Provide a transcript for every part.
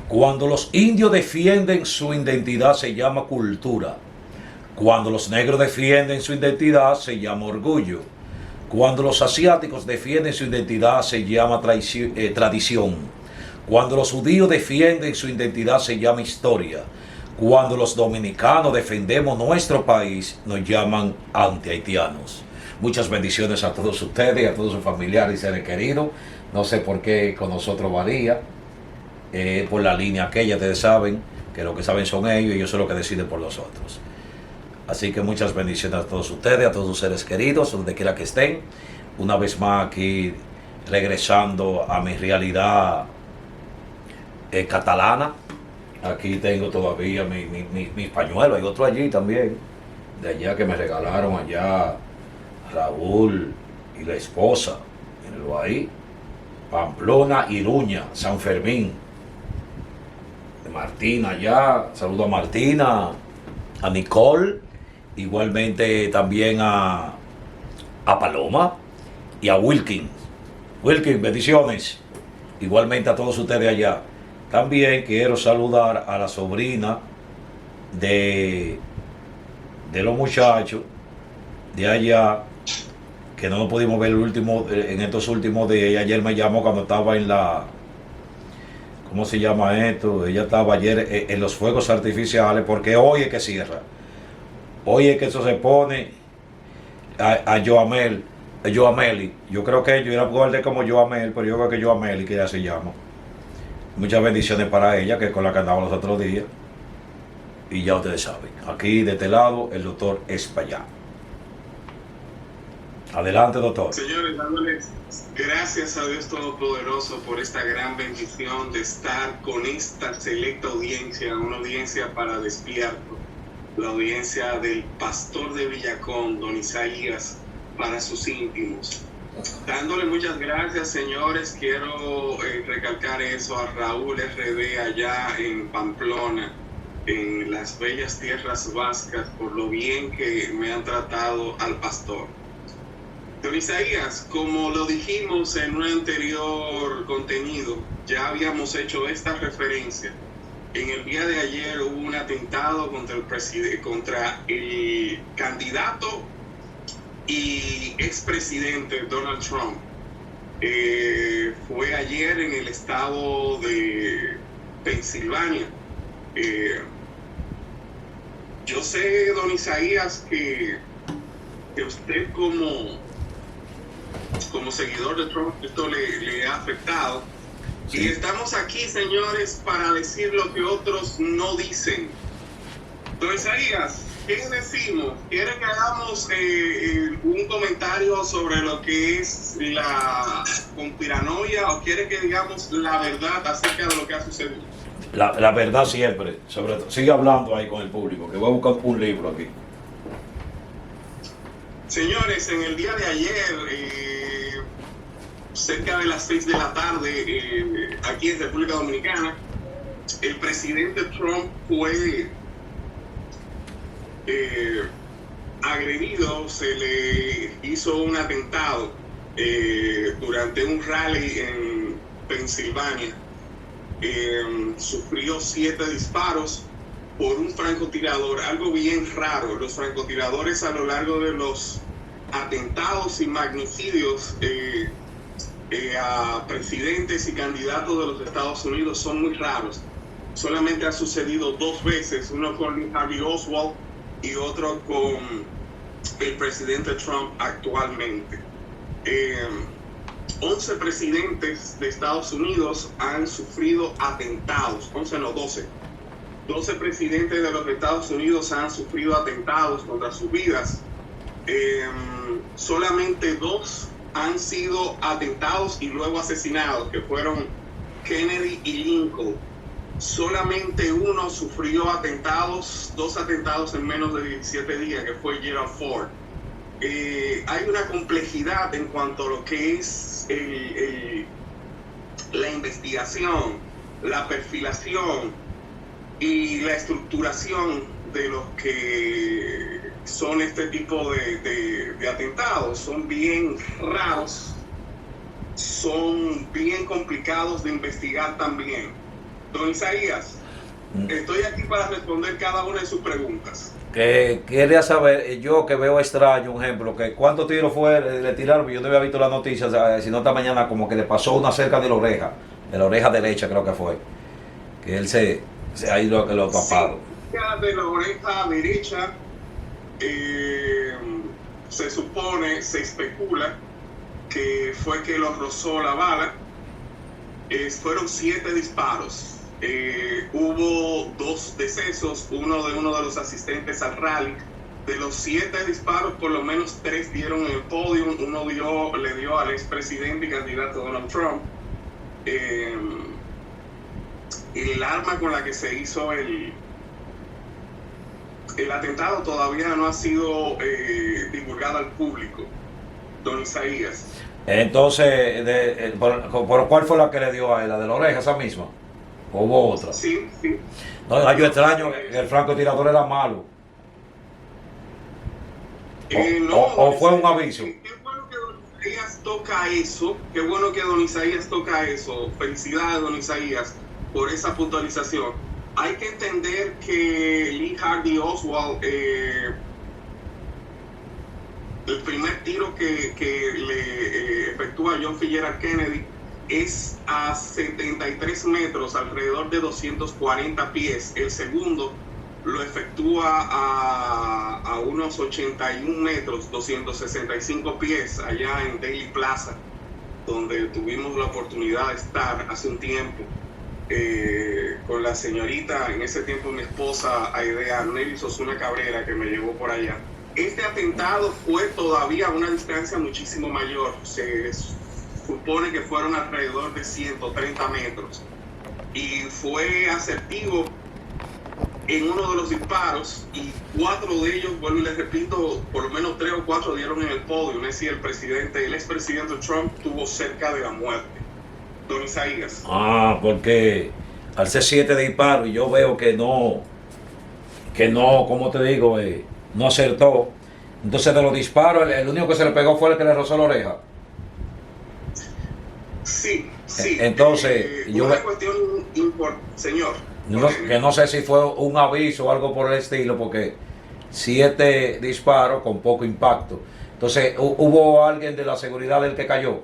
Cuando los indios defienden su identidad se llama cultura. Cuando los negros defienden su identidad se llama orgullo. Cuando los asiáticos defienden su identidad se llama tradición. Cuando los judíos defienden su identidad se llama historia. Cuando los dominicanos defendemos nuestro país nos llaman antihaitianos. Muchas bendiciones a todos ustedes y a todos sus familiares y seres queridos. No sé por qué con nosotros varía. Por la línea aquella, ustedes saben que lo que saben son ellos y ellos son los que deciden por nosotros. Así que muchas bendiciones a todos ustedes, a todos sus seres queridos, donde quiera que estén. Una vez más aquí regresando a mi realidad catalana. Aquí tengo todavía mis pañuelos, hay otro allí también, de allá que me regalaron allá Raúl y la esposa. Mírenlo ahí. Pamplona, Iruña, San Fermín. De Martina allá, saludo a Martina, a Nicole, igualmente también a Paloma y a Wilkins. Wilkins, bendiciones. Igualmente a todos ustedes allá. También quiero saludar a la sobrina de los muchachos de allá, que no nos pudimos ver en estos últimos días. Ella ayer me llamó cuando estaba en la... ¿Cómo se llama esto? Ella estaba ayer en los fuegos artificiales, porque hoy es que cierra. Hoy es que eso se pone a Joameli. Yo creo que yo era guardé como Joamel, pero yo creo que Joameli, que ella se llama. Muchas bendiciones para ella, que es con la que andaba los otros días. Y ya ustedes saben, aquí de este lado el doctor Espaillá. Adelante, doctor. Señores, dándoles gracias a Dios Todopoderoso por esta gran bendición de estar con esta selecta audiencia, una audiencia para despierto, la audiencia del pastor de Villacón, don Isaías, para sus íntimos. Dándole muchas gracias, señores. Quiero recalcar eso a Raúl RD allá en Pamplona, en las bellas tierras vascas, por lo bien que me han tratado al pastor. Don Isaías, como lo dijimos en un anterior contenido, ya habíamos hecho esta referencia. En el día de ayer hubo un atentado contra el candidato y expresidente Donald Trump. Fue ayer en el estado de Pensilvania. Yo sé, don Isaías, que usted como seguidor de Trump esto le ha afectado. Sí. Y estamos aquí, señores, para decir lo que otros no dicen. Don Isaías, ¿qué decimos? ¿Quiere que hagamos un comentario sobre lo que es la conspiranoia o quiere que digamos la verdad acerca de lo que ha sucedido? La verdad siempre, sobre todo. Sigue hablando ahí con el público, que voy a buscar un libro aquí. Señores, en el día de ayer, cerca de las 6 de la tarde, aquí en República Dominicana, el presidente Trump fue agredido, se le hizo un atentado durante un rally en Pensilvania. Sufrió 7 disparos por un francotirador, algo bien raro. Los francotiradores a lo largo de los atentados y magnicidios a presidentes y candidatos de los Estados Unidos son muy raros. Solamente ha sucedido 2 veces, uno con Harvey Oswald y otro con el presidente Trump actualmente. 11 presidentes de Estados Unidos han sufrido atentados, 11 no, 12. 12 presidentes de los Estados Unidos han sufrido atentados contra sus vidas. Solamente 2 han sido atentados y luego asesinados, que fueron Kennedy y Lincoln. Solamente uno sufrió 2 atentados en menos de 17 días, que fue Gerald Ford. Hay una complejidad en cuanto a lo que es la investigación, la perfilación y la estructuración de los que son este tipo de atentados. Son bien raros, son bien complicados de investigar también. Don Isaías, estoy aquí para responder cada una de sus preguntas. Que quería saber, yo que veo extraño, un ejemplo, que cuántos tiros le tiraron, yo no había visto las noticias, sino esta mañana como que le pasó una cerca de la oreja derecha creo que fue, que él se ha ido a que lo tapado. Sí, de la oreja derecha, se supone, se especula que fue que lo rozó la bala. Fueron 7 disparos. Hubo 2 decesos, uno de los asistentes al rally. De los 7 disparos, por lo menos 3 dieron en el podio. Uno le dio al expresidente y candidato Donald Trump. El arma con la que se hizo el atentado todavía no ha sido divulgada al público, don Isaías. Entonces, ¿por cuál fue la que le dio a él? ¿La de la oreja, esa misma? ¿O hubo otra? Sí. No, yo extraño que el francotirador era malo. O fue un aviso. Qué bueno que don Isaías toca eso. Qué bueno que don Isaías toca eso. Felicidades, don Isaías, por esa puntualización. Hay que entender que Lee Harvey Oswald, el primer tiro que le efectúa John F. Kennedy es a 73 metros, alrededor de 240 pies. El segundo lo efectúa a unos 81 metros, 265 pies, allá en Dealey Plaza, donde tuvimos la oportunidad de estar hace un tiempo con la señorita, en ese tiempo mi esposa Aidea Nelly Osuna Cabrera, que me llevó por allá. Este atentado fue todavía a una distancia muchísimo mayor. Se supone que fueron alrededor de 130 metros. Y fue asertivo en uno de los disparos, y 4 de ellos, vuelvo y les repito, por lo menos 3 o 4 dieron en el podio. Es decir, el expresidente Trump estuvo cerca de la muerte. Don Isaías. Porque al ser 7 disparos, yo veo que no, como te digo, no acertó. Entonces, de los disparos, el único que se le pegó fue el que le rozó la oreja. Sí. Entonces, una cuestión importante, señor. Que no sé si fue un aviso o algo por el estilo, porque 7 disparos con poco impacto. Entonces, ¿hubo alguien de la seguridad del que cayó?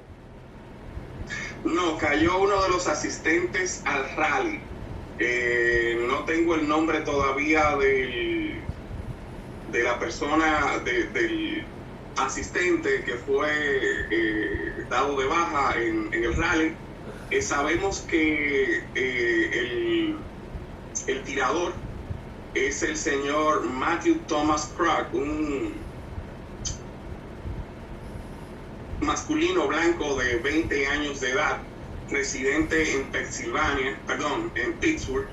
No, cayó uno de los asistentes al rally. No tengo el nombre todavía de la persona, del asistente que fue dado de baja en el rally. Sabemos que el tirador es el señor Matthew Thomas Crack, un masculino blanco de 20 años de edad, residente en Pittsburgh.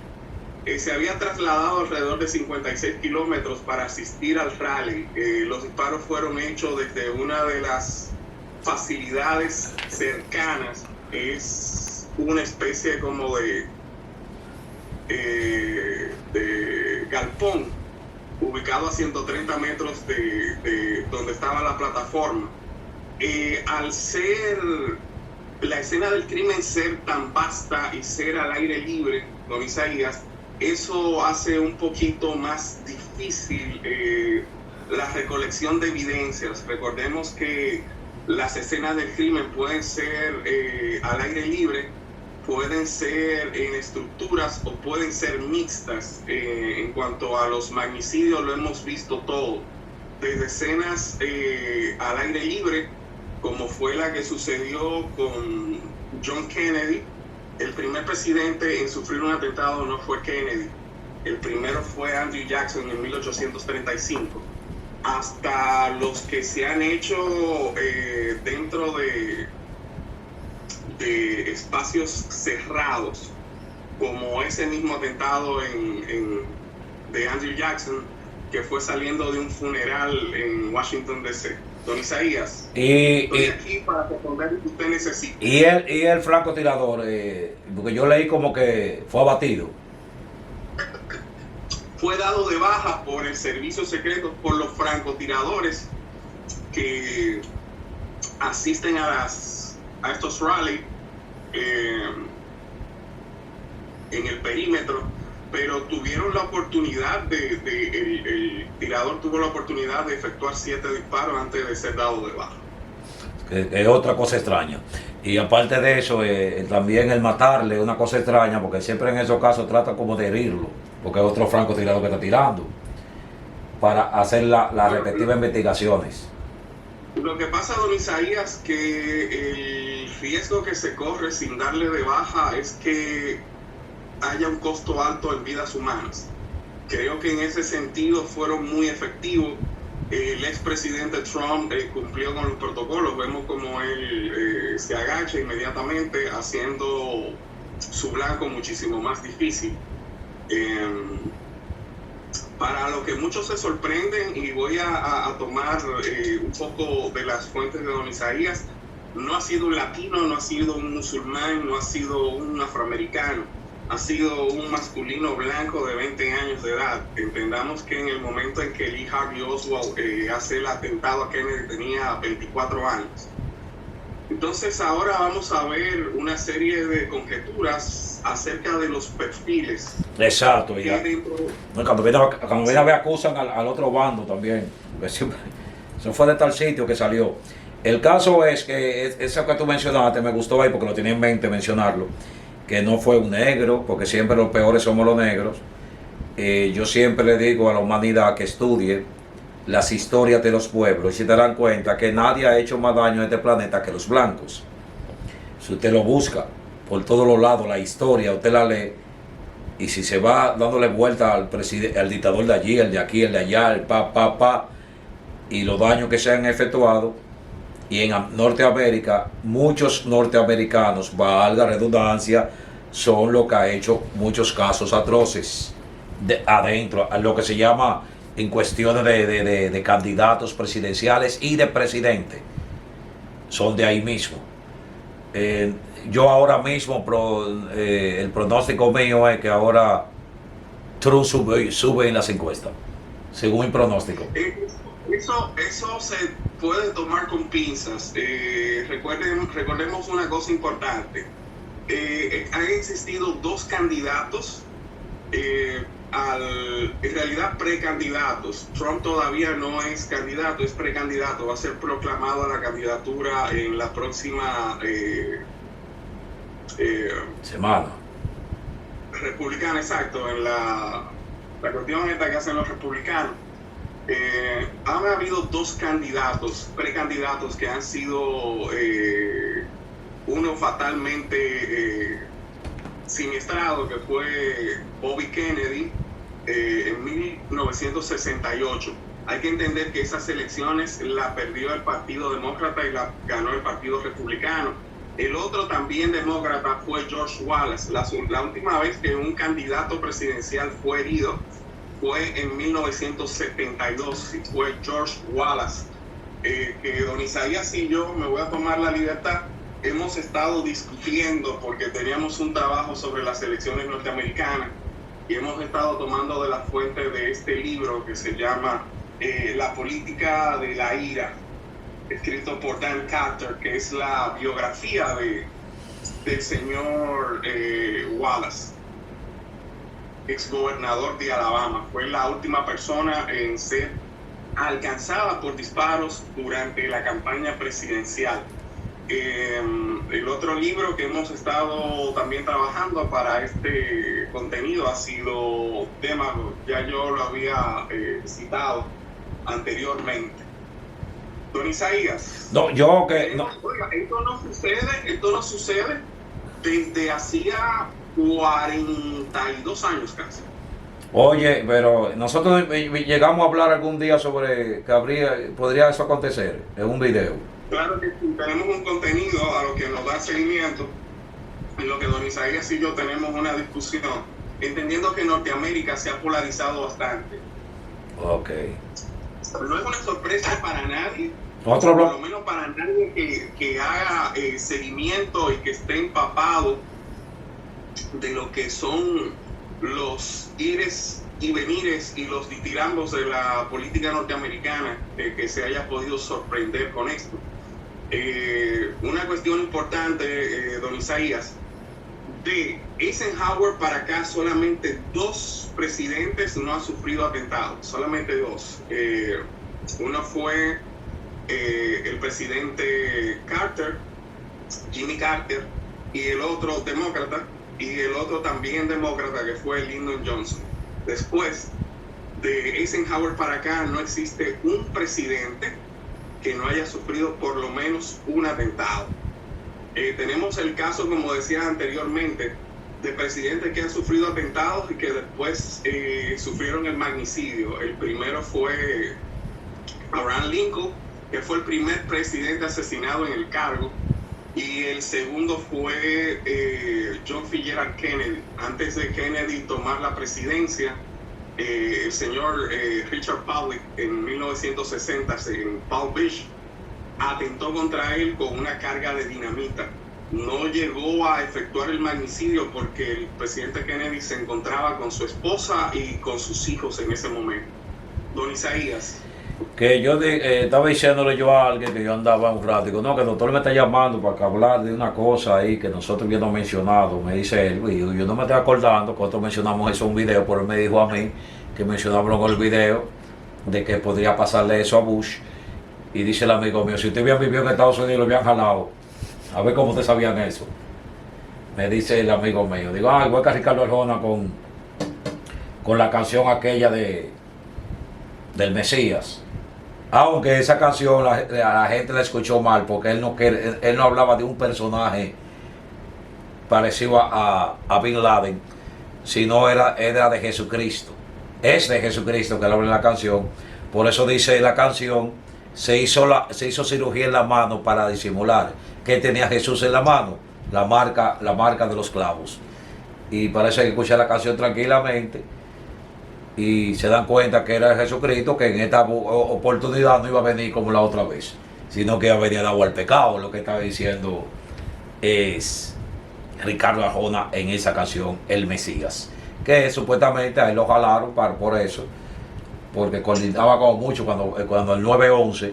Se había trasladado alrededor de 56 kilómetros para asistir al rally. Los disparos fueron hechos desde una de las facilidades cercanas. Es una especie como de galpón ubicado a 130 metros de donde estaba la plataforma. Al ser la escena del crimen ser tan vasta y ser al aire libre, don Isaías, eso hace un poquito más difícil la recolección de evidencias. Recordemos que las escenas del crimen pueden ser al aire libre, pueden ser en estructuras o pueden ser mixtas. En cuanto a los magnicidios, lo hemos visto todo, desde escenas al aire libre, como fue la que sucedió con John Kennedy. El primer presidente en sufrir un atentado no fue Kennedy, el primero fue Andrew Jackson en 1835, hasta los que se han hecho dentro de espacios cerrados, como ese mismo atentado de Andrew Jackson, que fue saliendo de un funeral en Washington, D.C. Don Isaías, estoy aquí para responder lo que usted necesita. Y el francotirador, porque yo leí como que fue abatido. Fue dado de baja por el servicio secreto, por los francotiradores que asisten a estos rallies. en el perímetro, pero tuvieron la oportunidad el tirador tuvo la oportunidad de efectuar 7 disparos antes de ser dado de baja. Es otra cosa extraña. Y aparte de eso, también el matarle es una cosa extraña, porque siempre en esos casos trata como de herirlo, porque es otro francotirador que está tirando, para hacer las respectivas investigaciones. Lo que pasa, don Isaías, que el riesgo que se corre sin darle de baja es que haya un costo alto en vidas humanas. Creo que en ese sentido fueron muy efectivos. El expresidente Trump cumplió con los protocolos. Vemos como él se agacha inmediatamente, haciendo su blanco muchísimo más difícil. Para lo que muchos se sorprenden, y voy a tomar un poco de las fuentes de don Isaías, no ha sido un latino, no ha sido un musulmán, no ha sido un afroamericano, ha sido un masculino blanco de 20 años de edad. Entendamos que en el momento en que Lee Harvey Oswald hace el atentado a Kennedy tenía 24 años. Entonces ahora vamos a ver una serie de conjeturas acerca de los perfiles. Exacto, ya. Cuando viene a ver, acusan al otro bando también. Eso fue de tal sitio que salió. El caso es que eso que tú mencionaste me gustó ahí porque lo tenía en mente mencionarlo, que no fue un negro, porque siempre los peores somos los negros. Yo siempre le digo a la humanidad que estudie las historias de los pueblos y se darán cuenta que nadie ha hecho más daño a este planeta que los blancos. Si usted lo busca por todos los lados, la historia, usted la lee, y si se va dándole vuelta al dictador de allí, el de aquí, el de allá, el y los daños que se han efectuado, y en Norteamérica, muchos norteamericanos, valga redundancia, son los que ha hecho muchos casos atroces adentro, a lo que se llama en cuestiones de candidatos presidenciales y de presidente, son de ahí mismo. Yo ahora mismo, el pronóstico mío es que ahora Trump sube en las encuestas, según mi pronóstico. Eso se puede tomar con pinzas. Recordemos una cosa importante. Han existido 2 candidatos, en realidad precandidatos. Trump todavía no es candidato, es precandidato. Va a ser proclamado a la candidatura en la próxima semana republicana, exacto, en la cuestión esta que hacen los republicanos. Han habido 2 candidatos, precandidatos, que han sido uno fatalmente siniestrado, que fue Bobby Kennedy en 1968. Hay que entender que esas elecciones la perdió el Partido Demócrata y la ganó el Partido Republicano. El otro también demócrata fue George Wallace. La última vez que un candidato presidencial fue herido fue en 1972, y fue George Wallace, que don Isaías y yo, me voy a tomar la libertad, hemos estado discutiendo porque teníamos un trabajo sobre las elecciones norteamericanas y hemos estado tomando de la fuente de este libro que se llama La política de la ira, escrito por Dan Carter, que es la biografía del señor Wallace, exgobernador de Alabama. Fue la última persona en ser alcanzada por disparos durante la campaña presidencial. El otro libro que hemos estado también trabajando para este contenido ha sido Démago. Ya yo lo había citado anteriormente. Don Isaías. No, yo que no. Oiga, esto no sucede desde hacía 42 años casi. Oye, pero nosotros llegamos a hablar algún día sobre que podría eso acontecer en un video. Claro que sí, tenemos un contenido a lo que nos da seguimiento, en lo que don Isaías y yo tenemos una discusión, entendiendo que Norteamérica se ha polarizado bastante. Ok. No es una sorpresa para nadie, por lo menos para nadie que haga seguimiento y que esté empapado de lo que son los ires y venires y los ditirambos de la política norteamericana, que se haya podido sorprender con esto. Una cuestión importante, don Isaías, De Eisenhower para acá, solamente 2 presidentes no han sufrido atentados, solamente 2. Uno fue el presidente Carter, Jimmy Carter, y el otro demócrata, y el otro también demócrata, que fue Lyndon Johnson. Después de Eisenhower para acá, no existe un presidente que no haya sufrido por lo menos un atentado. Tenemos el caso, como decía anteriormente, de presidentes que han sufrido atentados y que después sufrieron el magnicidio. El primero fue Abraham Lincoln, que fue el primer presidente asesinado en el cargo, y el segundo fue John Fitzgerald Kennedy. Antes de Kennedy tomar la presidencia, el señor Richard Pollock en 1960 en Palm Beach atentó contra él con una carga de dinamita. No llegó a efectuar el magnicidio porque el presidente Kennedy se encontraba con su esposa y con sus hijos en ese momento. Don Isaías. Que yo estaba diciéndole yo a alguien que yo andaba un rato, digo, no, que el doctor me está llamando para que hablar de una cosa ahí que nosotros habíamos mencionado. Me dice él, y yo no me estoy acordando que nosotros mencionamos eso en un video, pero él me dijo a mí que mencionamos en el video de que podría pasarle eso a Bush. Y dice el amigo mío, si usted había vivido en Estados Unidos, lo habían jalado. A ver cómo ustedes sabían eso. Me dice el amigo mío, digo, igual que Ricardo Arjona con la canción aquella del Mesías. Aunque esa canción la gente la escuchó mal porque él no hablaba de un personaje parecido a Bin Laden, sino era de Jesucristo. Es de Jesucristo que él habla en la canción. Por eso dice la canción, se hizo cirugía en la mano para disimular que tenía Jesús en la mano, la marca de los clavos. Y parece que escucha la canción tranquilamente y se dan cuenta que era Jesucristo, que en esta oportunidad no iba a venir como la otra vez, sino que iba a venir a agua al pecado. Lo que estaba diciendo es Ricardo Arjona en esa canción, El Mesías, que supuestamente a él lo jalaron por eso, porque coordinaba como mucho cuando el 9/11,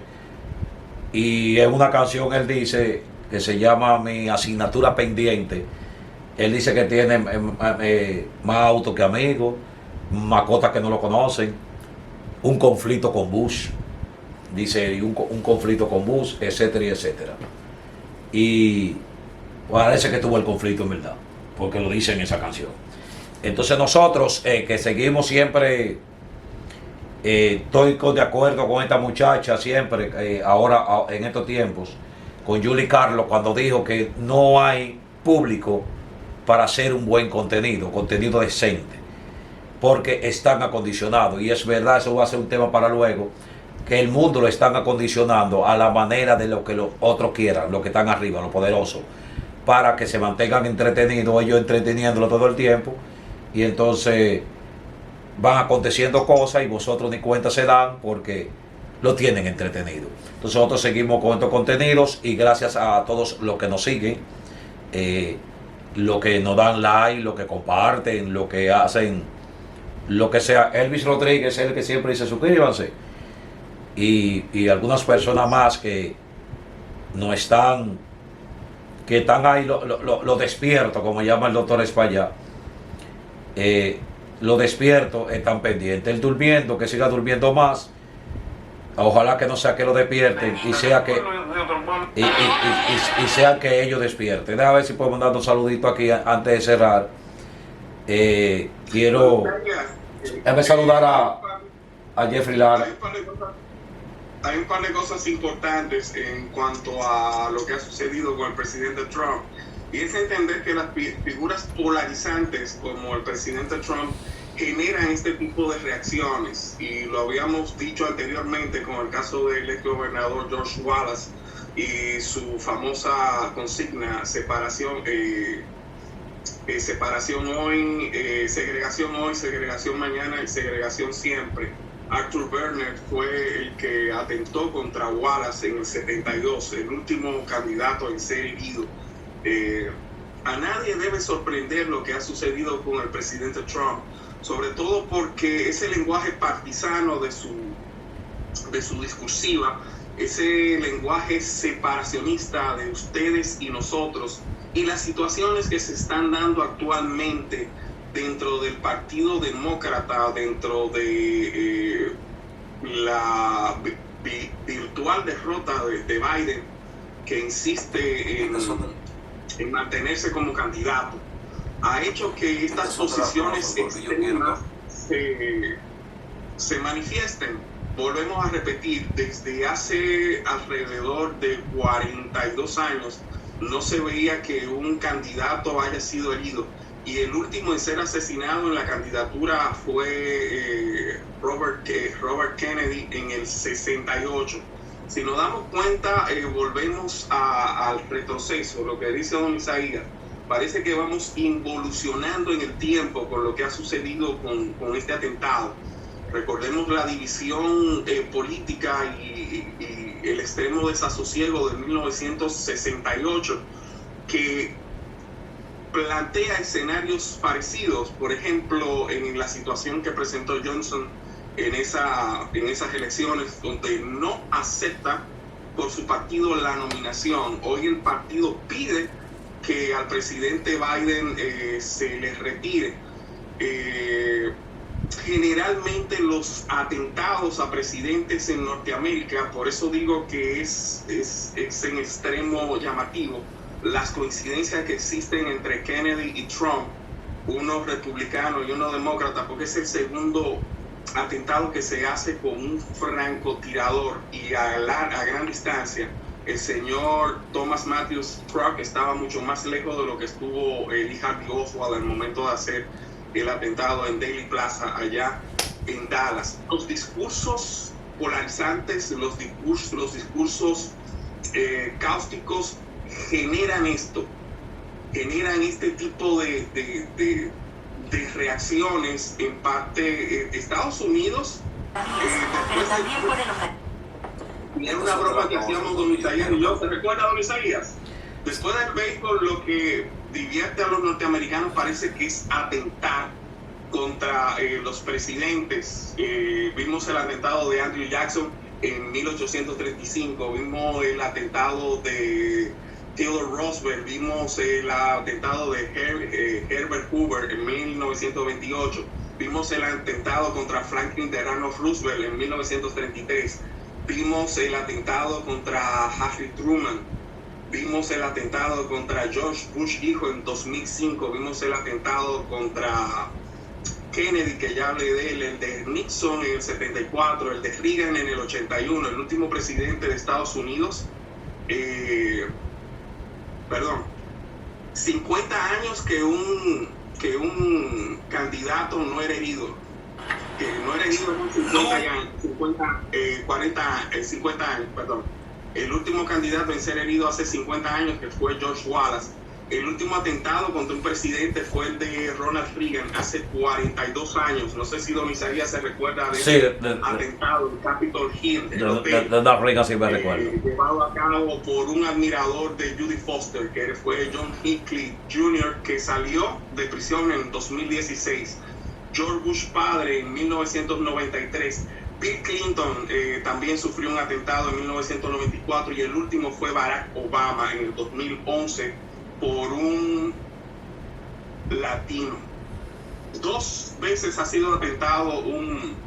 y en una canción él dice que se llama Mi Asignatura Pendiente. Él dice que tiene más autos que amigos, mascotas que no lo conocen, un conflicto con Bush, dice, y un conflicto con Bush, etcétera y etcétera. Y parece que tuvo el conflicto en verdad, porque lo dice en esa canción. Entonces nosotros que seguimos siempre, estoy de acuerdo con esta muchacha siempre, ahora en estos tiempos, con Julie Carlos, cuando dijo que no hay público para hacer un buen contenido decente, porque están acondicionados. Y es verdad, eso va a ser un tema para luego, que el mundo lo están acondicionando a la manera de lo que los otros quieran, los que están arriba, los poderosos, para que se mantengan entretenidos, ellos entreteniéndolo todo el tiempo, y entonces van aconteciendo cosas y vosotros ni cuenta se dan porque lo tienen entretenido. Entonces nosotros seguimos con estos contenidos y gracias a todos los que nos siguen, los que nos dan like, los que comparten, los que hacen lo que sea. Elvis Rodríguez es el que siempre dice suscríbanse, y algunas personas más que no están, que están ahí lo despierto, como llama el doctor España, lo despierto, están pendientes. El durmiendo, que siga durmiendo más, ojalá que no sea que lo despierten y sea que y sea que ellos despierten. Déjame ver si podemos dar un saludito aquí antes de cerrar. Quiero saludar a Jeffrey Lara. Hay un par de cosas importantes en cuanto a lo que ha sucedido con el presidente Trump, y es entender que las figuras polarizantes como el presidente Trump generan este tipo de reacciones, y lo habíamos dicho anteriormente con el caso del ex gobernador George Wallace y su famosa consigna separación hoy, segregación mañana y segregación siempre. Arthur Burnett fue el que atentó contra Wallace en el 72, el último candidato en ser herido. A nadie debe sorprender lo que ha sucedido con el presidente Trump, sobre todo porque ese lenguaje partisano de su discursiva ese lenguaje separacionista de ustedes y nosotros, y las situaciones que se están dando actualmente dentro del Partido Demócrata, dentro de la virtual derrota de Biden, que insiste en mantenerse como candidato, ha hecho que estas posiciones extremas se manifiesten. Volvemos a repetir, desde hace alrededor de 42 años no se veía que un candidato haya sido herido, y el último en ser asesinado en la candidatura fue Robert Kennedy en el 68. Si nos damos cuenta, volvemos al retroceso, lo que dice don Isaías. Parece que vamos involucionando en el tiempo con lo que ha sucedido con este atentado. Recordemos la división política y el extremo desasosiego de 1968, que plantea escenarios parecidos. Por ejemplo, en la situación que presentó Johnson en esas elecciones, donde no acepta por su partido la nominación. Hoy el partido pide que al presidente Biden se le retire. Generalmente los atentados a presidentes en Norteamérica, por eso digo que es en extremo llamativo las coincidencias que existen entre Kennedy y Trump, uno republicano y uno demócrata, porque es el segundo atentado que se hace con un francotirador, y a gran distancia. El señor Thomas Matthews Truck estaba mucho más lejos de lo que estuvo Lee Harvey Oswald al momento de hacer el atentado en Dealey Plaza, allá en Dallas. Los discursos polarizantes, los discursos cáusticos generan este tipo de reacciones. En parte, Estados Unidos, era una broma que hacíamos don Isaías y yo. ¿Se recuerda, don Isaías? Después del béisbol, lo que divierte a los norteamericanos parece que es atentar contra los presidentes. Vimos el atentado de Andrew Jackson en 1835, vimos el atentado de Theodore Roosevelt, vimos el atentado de Herbert Hoover en 1928, vimos el atentado contra Franklin Delano Roosevelt en 1933, vimos el atentado contra Harry Truman, vimos el atentado contra George Bush hijo en 2005, vimos el atentado contra Kennedy, que ya hablé de él, el de Nixon en el 74, el de Reagan en el 81, el último presidente de Estados Unidos. 50 años que un candidato no era herido. Que no era herido en 50 años, perdón. El último candidato en ser herido hace 50 años, que fue George Wallace. El último atentado contra un presidente fue el de Ronald Reagan hace 42 años. No sé si don Isaías se recuerda de ese atentado en Capitol Hill. De Reagan sí me recuerdo. Llevado a cabo por un admirador de Judy Foster, que fue John Hinckley Jr., que salió de prisión en 2016. George Bush padre en 1993. Bill Clinton también sufrió un atentado en 1994, y el último fue Barack Obama en el 2011 por un latino. 2 veces ha sido atentado un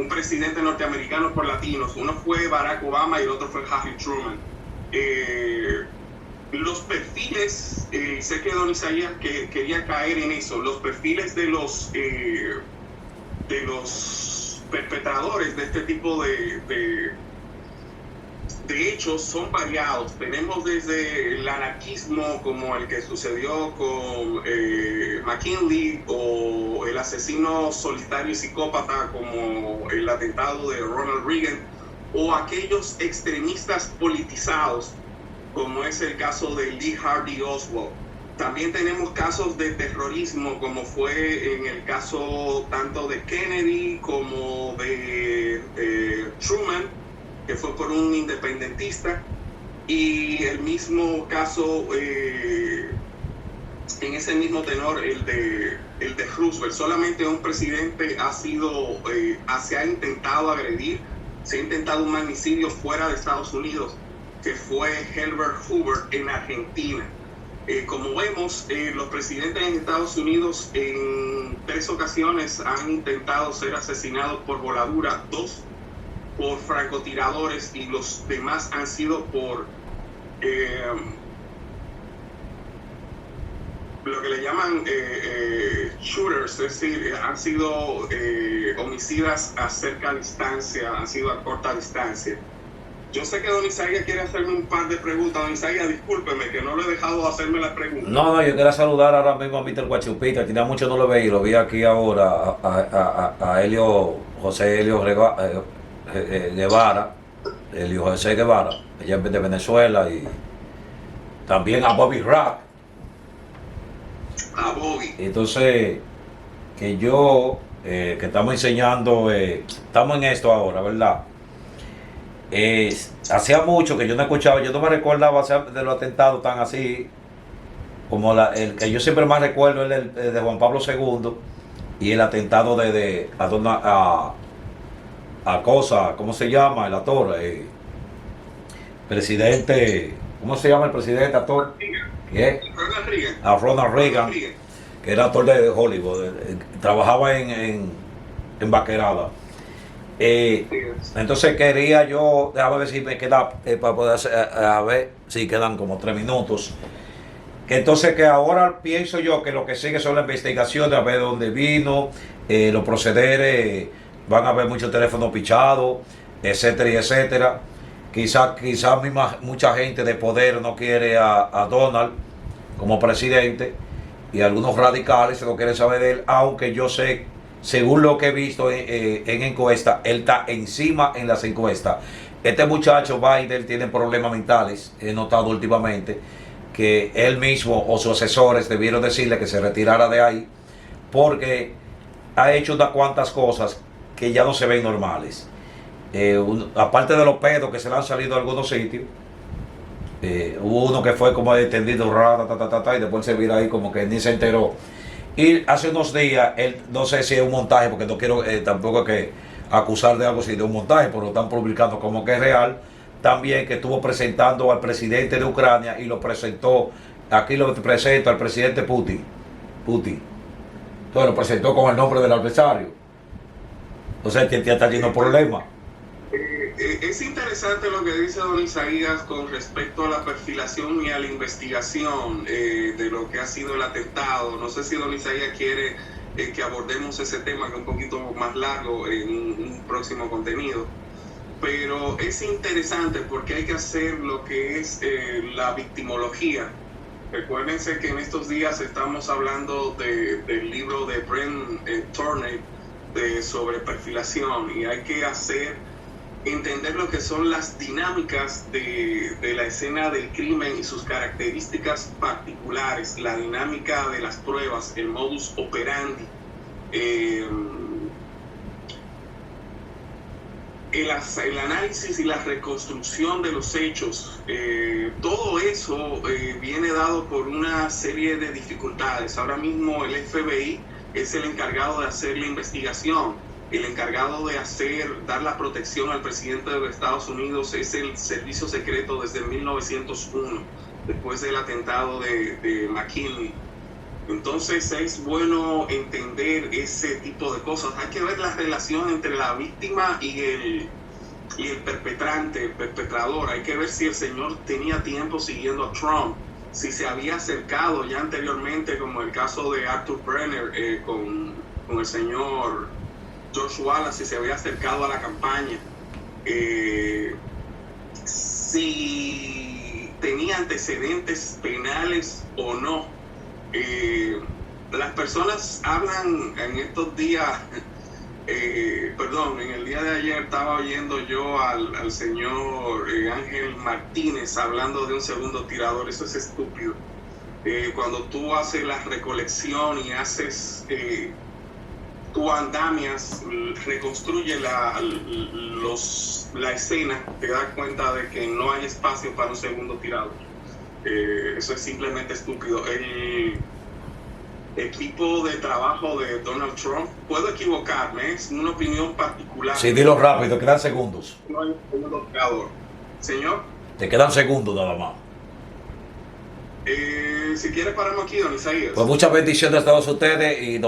presidente norteamericano por latinos. Uno fue Barack Obama y el otro fue Harry Truman. Los perfiles, sé que don Isaías quería caer en eso, los perfiles de los perpetradores de este tipo de hechos son variados. Tenemos desde el anarquismo, como el que sucedió con McKinley, o el asesino solitario y psicópata como el atentado de Ronald Reagan, o aquellos extremistas politizados como es el caso de Lee Harvey Oswald. También tenemos casos de terrorismo, como fue en el caso tanto de Kennedy como de Truman, que fue por un independentista, y el mismo caso, en ese mismo tenor, el de Roosevelt. Solamente un presidente se ha intentado agredir se ha intentado un magnicidio fuera de Estados Unidos, que fue Herbert Hoover en Argentina. Como vemos, los presidentes en Estados Unidos en 3 ocasiones han intentado ser asesinados por voladura, 2 por francotiradores y los demás han sido por lo que le llaman shooters, es decir, han sido homicidas a cerca distancia, han sido a corta distancia. Yo sé que don Isaías quiere hacerme un par de preguntas. Don Isaías, discúlpeme que no lo he dejado hacerme las preguntas. No, yo quería saludar ahora mismo a Mr. Guachupita, tenía mucho no lo veía, lo vi aquí ahora, a José Helio Guevara, Helio José Guevara, ella de Venezuela, y también a Bobby Rack. A Bobby. Entonces, que yo, que estamos enseñando, estamos en esto ahora, ¿verdad? Hacía mucho que yo no escuchaba, yo no me recordaba de los atentados tan así como el que yo siempre más recuerdo es el de Juan Pablo II y el atentado a cosa, ¿cómo se llama? La torre, presidente, ¿cómo se llama el presidente actor? ¿Qué? Ronald Reagan. A Ronald Reagan, que era actor de Hollywood, trabajaba en Vaquerada. Entonces quería yo, déjame ver si me queda para poder hacer, a ver si quedan como 3 minutos. Que entonces que ahora pienso yo que lo que sigue son las investigaciones, a ver dónde vino, los procederes, van a haber muchos teléfonos pichados, etcétera y etcétera. Quizás mucha gente de poder no quiere a Donald como presidente y algunos radicales se lo quieren saber de él, aunque yo sé, según lo que he visto en encuestas, él está encima en las encuestas. Este muchacho Biden tiene problemas mentales, he notado últimamente, que él mismo o sus asesores debieron decirle que se retirara de ahí, porque ha hecho unas cuantas cosas que ya no se ven normales. Aparte de los pedos que se le han salido a algunos sitios, hubo uno que fue como extendido y después se vira ahí como que ni se enteró. Y hace unos días, él, no sé si es un montaje, porque no quiero tampoco que acusar de algo si de un montaje, pero lo están publicando como que es real. También que estuvo presentando al presidente de Ucrania y lo presentó, aquí lo presento al presidente Putin. Entonces lo presentó con el nombre del adversario. Entonces ya está teniendo problemas. Es interesante lo que dice don Isaías con respecto a la perfilación y a la investigación de lo que ha sido el atentado. No sé si don Isaías quiere que abordemos ese tema, que es un poquito más largo en un próximo contenido. Pero es interesante porque hay que hacer lo que es la victimología. Recuérdense que en estos días estamos hablando del libro de Brent Turner sobre perfilación, y hay que entender lo que son las dinámicas de la escena del crimen y sus características particulares, la dinámica de las pruebas, el modus operandi, el análisis y la reconstrucción de los hechos. Todo eso viene dado por una serie de dificultades. Ahora mismo el FBI es el encargado de hacer la investigación, el encargado de dar la protección al presidente de los Estados Unidos es el Servicio Secreto desde 1901, después del atentado de McKinley. Entonces es bueno entender ese tipo de cosas. Hay que ver la relación entre la víctima y el perpetrador. Hay que ver si el señor tenía tiempo siguiendo a Trump, si se había acercado ya anteriormente, como el caso de Arthur Brenner con el señor George Wallace, si se había acercado a la campaña, si tenía antecedentes penales o no. Las personas hablan en estos días, en el día de ayer estaba oyendo yo al señor Ángel Martínez hablando de un segundo tirador. Eso es estúpido. Cuando tú haces la recolección y haces tú andamias, reconstruye la escena, te das cuenta de que no hay espacio para un segundo tirador. Eso es simplemente estúpido. equipo de trabajo de Donald Trump. Puedo equivocarme, es una opinión particular. Sí, dilo rápido, quedan segundos. No hay un bloqueador. Señor, Te quedan segundos nada más. si quiere paramos aquí, don Isaías. Pues muchas bendiciones a todos ustedes y nos